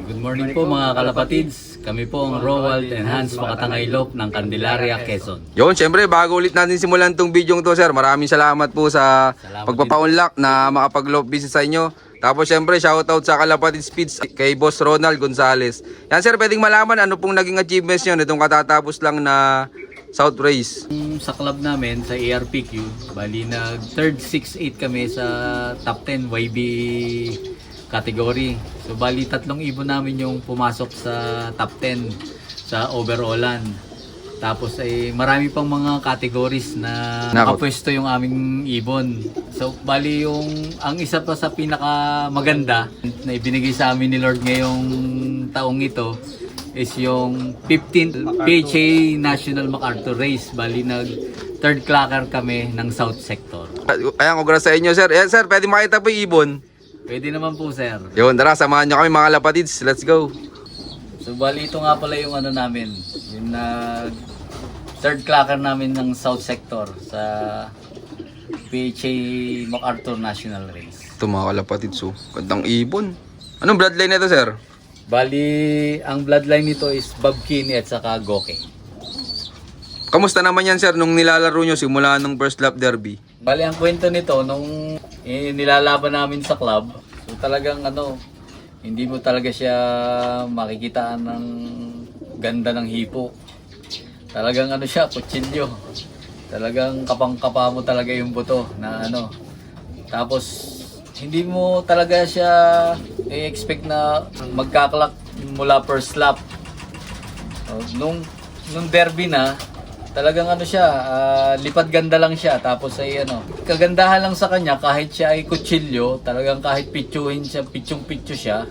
Good morning po mga kalapatids. Kami po ang Roald and Hans Makatangaylop ng Candelaria, Quezon. Yun, syempre bago ulit natin simulan tong video to, sir, maraming salamat po sa pagpapa-unlock na makapag-loop business sa inyo. Tapos syempre shoutout sa Kalapatids Speeds kay Boss Ronald Gonzales. Yan sir, pwedeng malaman ano pong naging achievements nyo nitong katatapos lang na South Race? Sa club namin, sa ARPQ, bali nag third 6-8 kami sa top 10 YB category. So bali tatlong ibon namin yung pumasok sa top 10 sa overallan. Tapos ay marami pang mga categories na nakapwesto yung aming ibon. So bali yung ang isa pa sa pinaka maganda na ibinigay sa amin ni Lord ngayong taong ito is yung 15th PHA National MacArthur Race. Bali nag third clacker kami ng South Sector. Ayan, congrats sa inyo sir. Ayan sir, pwede makita po yung ibon? Pwede naman po sir. Yun, tara, samahan nyo kami mga Kalapatids. Let's go. So bali ito nga pala yung ano namin, yung third clacker namin ng South Sector sa PHA MacArthur National Race. Ito mga Kalapatids, oh. Gandang ibon. Anong bloodline nito sir? Bali, ang bloodline nito is Babkini at saka Goke. Kamusta naman yan sir nung nilalaro nyo simula nung first lap derby? Bali, ang kwento nito, nung nilalaban namin sa club, so talagang ano, hindi mo talaga siya makikitaan ng ganda ng hipo. Talagang ano siya, kutsilyo. Talagang kapang-kapa mo talaga yung buto na ano. Tapos, hindi mo talaga siya i-expect na magkaklak mula first lap. Nung derby na, talagang ano siya, lipad ganda lang siya. Tapos ay ano, kagandahan lang sa kanya kahit siya ay kutsilyo, talagang kahit pitsuhin siya, pitsyong-pitso siya.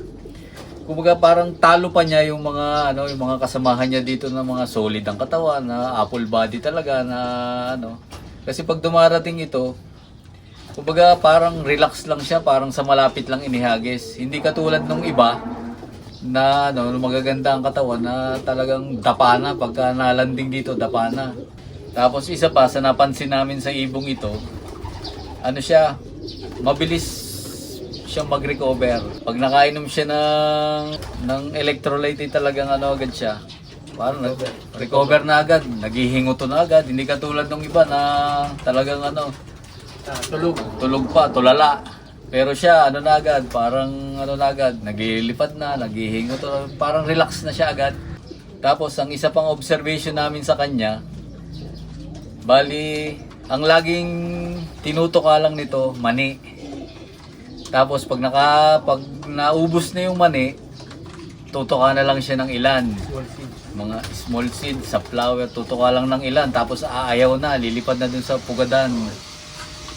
Kumbaga parang talo pa niya yung mga ano, yung mga kasamahan niya dito na mga solid ang katawan, na apple body talaga na ano. Kasi pag dumarating ito, kumbaga parang relax lang siya, parang sa malapit lang inihagis. Hindi katulad nung iba na ano, magaganda ang katawan na talagang dapa na pagka nalanding dito, dapa na. Tapos isa pa sa napansin namin sa ibong ito, ano siya, mabilis siyang mag-recover. Pag nakainom siya ng electrolyte, talagang ano agad siya. Parang nag-recover na agad, naghihinguto na agad. Hindi katulad ng iba na talagang ano, tulog pa, tulala. Pero siya, ano na agad, parang ano na agad, naglilipad na, naghihingot, parang relax na siya agad. Tapos, ang isa pang observation namin sa kanya, bali, ang laging tinutuka lang nito, mani. Tapos, pag naubos na yung mani, tutuka na lang siya ng ilan. Mga small seed, sa flower, tutuka lang ng ilan. Tapos, aayaw na, lilipad na dun sa pugadan.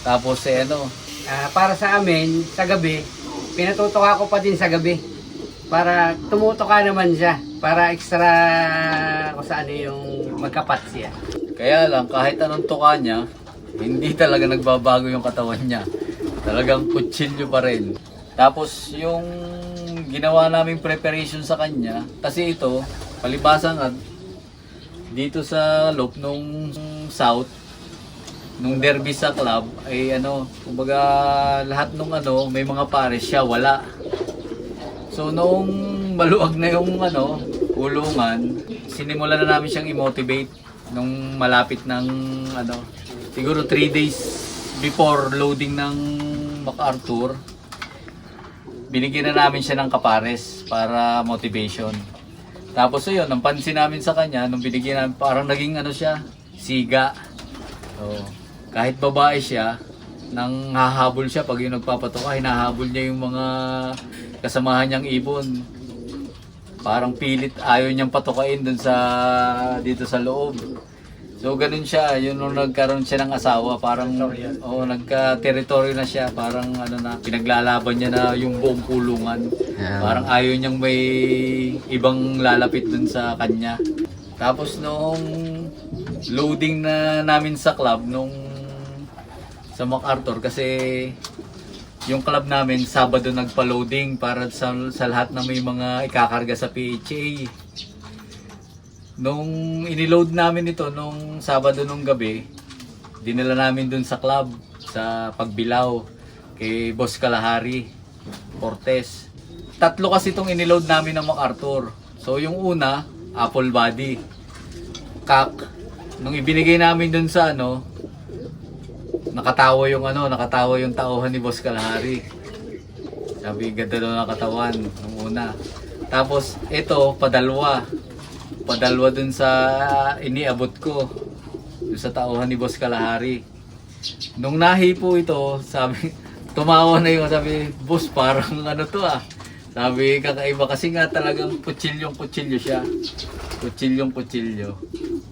Tapos, ano, para sa amin, sa gabi, pinatutuka ko pa din sa gabi. Para tumutuka naman siya. Para extra kung saan yung magkapat siya. kaya lang, kahit anong tuka niya, hindi talaga nagbabago yung katawan niya. Talagang kutsilyo pa rin. Tapos, yung ginawa naming preparation sa kanya, kasi ito, palibasa nga, dito sa loop nung South, nung derby sa club ay ano, kumbaga lahat nung ano, may mga pares siya, wala. So nung maluwag na yung ano, ulungan, sinimulan na namin siyang i-motivate nung malapit ng ano, siguro 3 days before loading ng MacArthur. Binigyan na namin siya ng kapares para motivation. Tapos yun, ang pansin namin sa kanya, nung binigyan namin, parang naging ano siya, siga. So, kahit babae siya, nang hahabol siya, pag yung nagpapatuka, hinahabol niya yung mga kasamahan niyang ibon. Parang pilit, ayaw niyang patukain dun dito sa loob. So ganun siya, yun nung nagkaroon siya ng asawa, parang nagka-teritoryo na siya, parang ano na, pinaglalaban niya na yung buong kulungan. Parang ayaw niyang may ibang lalapit dun sa kanya. Tapos nung loading na namin sa club, sa MacArthur, kasi yung club namin Sabado nagpa-loading para sa lahat na may mga ikakarga sa PHA. Nung iniload namin ito nung Sabado nung gabi, dinala namin dun sa club sa Pagbilao kay Boss Kalahari Cortez. tatlo kasi itong iniload namin ng MacArthur. So yung una, apple body. Kak, nung ibinigay namin dun sa ano, nakatawa yung tauhan ni Boss Kalahari. Sabi, ganda daw ng katawan nung una. Tapos ito, padalwa dun sa iniabot ko. Dun sa tauhan ni Boss Kalahari. Nung nahipo ito, sabi, tumawa na yung sabi, boss, parang ano to ah. Sabi, kakaiba kasi nga talagang kutsilyong-kutsilyo siya. Kutsilyong-kutsilyo.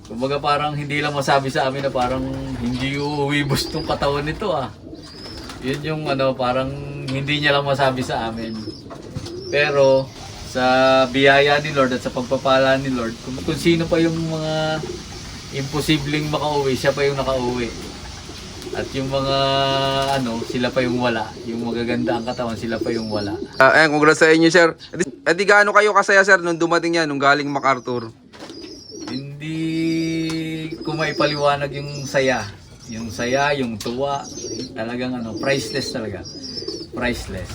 Kumbaga parang hindi lang masabi sa amin na parang hindi uuwi boss tong katawan nito ah. Yun yung ano, parang hindi niya lang masabi sa amin. Pero sa biyaya ni Lord at sa pagpapala ni Lord, kung sino pa yung mga imposibleng makauwi, siya pa yung nakauwi. At yung mga ano, sila pa yung wala. Yung magaganda ang katawan, sila pa yung wala. Ayan, congrats sa inyo, sir. Di gaano kayo kasaya, sir, nung dumating yan, nung galing MacArthur? Hindi ko maipaliwanag yung saya. Yung saya, yung tuwa, talagang ano, priceless talaga. Priceless.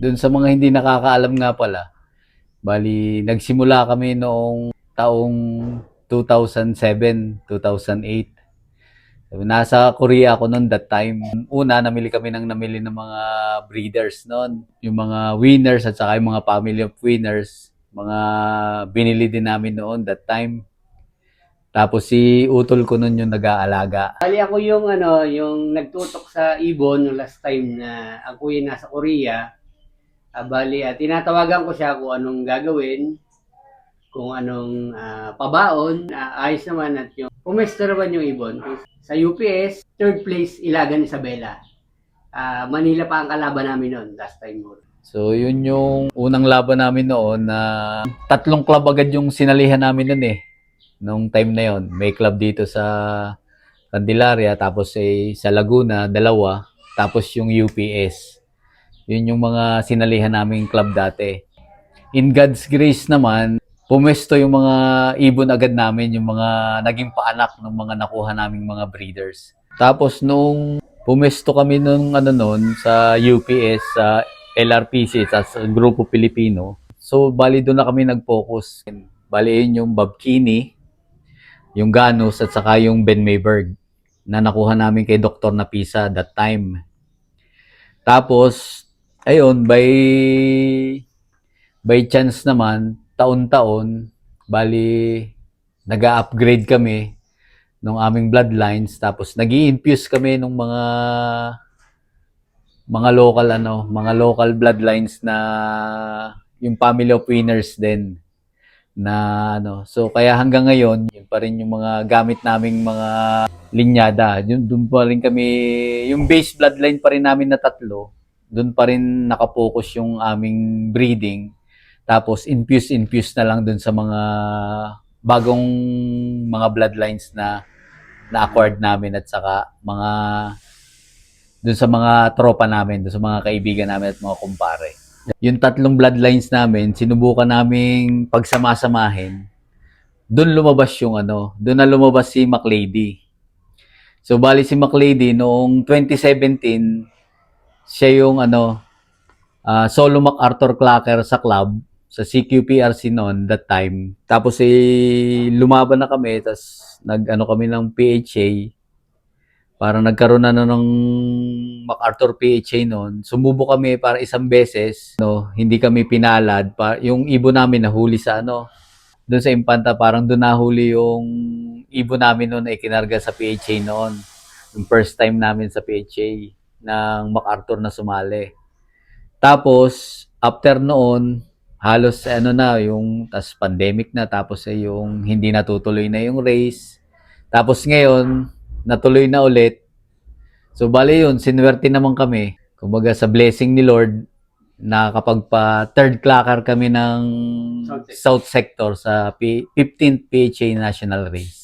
Doon sa mga hindi nakakaalam nga pala, bali, nagsimula kami noong taong 2007, 2008. Nasa Korea ako noon that time. Una, namili ng mga breeders noon. Yung mga winners at saka yung mga family of winners. Mga binili din namin noon that time. Tapos si utol ko noon yung nag-aalaga. Bali ako yung yung nagtutok sa ibon yung last time na ako yung nasa Korea. Bali, tinatawagan ko siya kung anong gagawin, kung anong pabaon. Ayos naman at yung pumesto naman yung ibon. Sa UPS, third place, Ilagan Isabela. Manila pa ang kalaban namin noon, last time mo. So yun yung unang laban namin noon na 3 club agad yung sinalihan namin noon eh. Nung time na yon, may club dito sa Candelaria, tapos sa Laguna, 2, tapos yung UPS. Yun yung mga sinalihan naming club dati. In God's grace naman, pumesto yung mga ibon agad namin, yung mga naging paanak ng mga nakuha naming mga breeders. Tapos nung pumesto kami nung noon sa UPS, sa LRPC, sa Grupo Pilipino, so bali doon na kami nag-focus. Bali yun yung Babkini, yung Ganus, at saka yung Ben Mayberg na nakuha namin kay Dr. Napisa that time. Tapos, ayun, by chance naman, taon-taon, bali, nag-upgrade kami ng aming bloodlines, tapos nag-i-infuse kami ng mga local bloodlines na yung family of winners din na So kaya hanggang ngayon, yun pa rin yung mga gamit naming mga linyada. Doon pa rin kami, yung base bloodline pa rin namin na 3, doon pa rin nakapokus yung aming breeding. Tapos infuse na lang dun sa mga bagong mga bloodlines na na-acquired namin at saka dun sa mga tropa namin, dun sa mga kaibigan namin at mga kumpare. Yung 3 bloodlines namin, sinubukan naming pagsamasamahin. Dun lumabas dun na lumabas si McLady. So bali si McLady noong 2017, siya yung solo MacArthur Clacker sa club, sa CQPRC noon that time. Tapos lumaban na kami, tapos kami ng PHA. Parang nagkaroon na ng MacArthur PHA noon. Sumubo kami para isang beses, hindi kami pinalad. Yung ibon namin nahuli sa doon sa Impanta, parang doon nahuli yung ibon namin noon ay kinarga sa PHA noon. Yung first time namin sa PHA ng MacArthur na sumali. Tapos after noon, halos yung tas pandemic na, tapos yung hindi natutuloy na yung race. Tapos ngayon, natuloy na ulit. So bali yun, sinuwerte naman kami. Kumbaga sa blessing ni Lord, nakakapagpa third clacker kami ng South Sector sa 15th PHA National Race.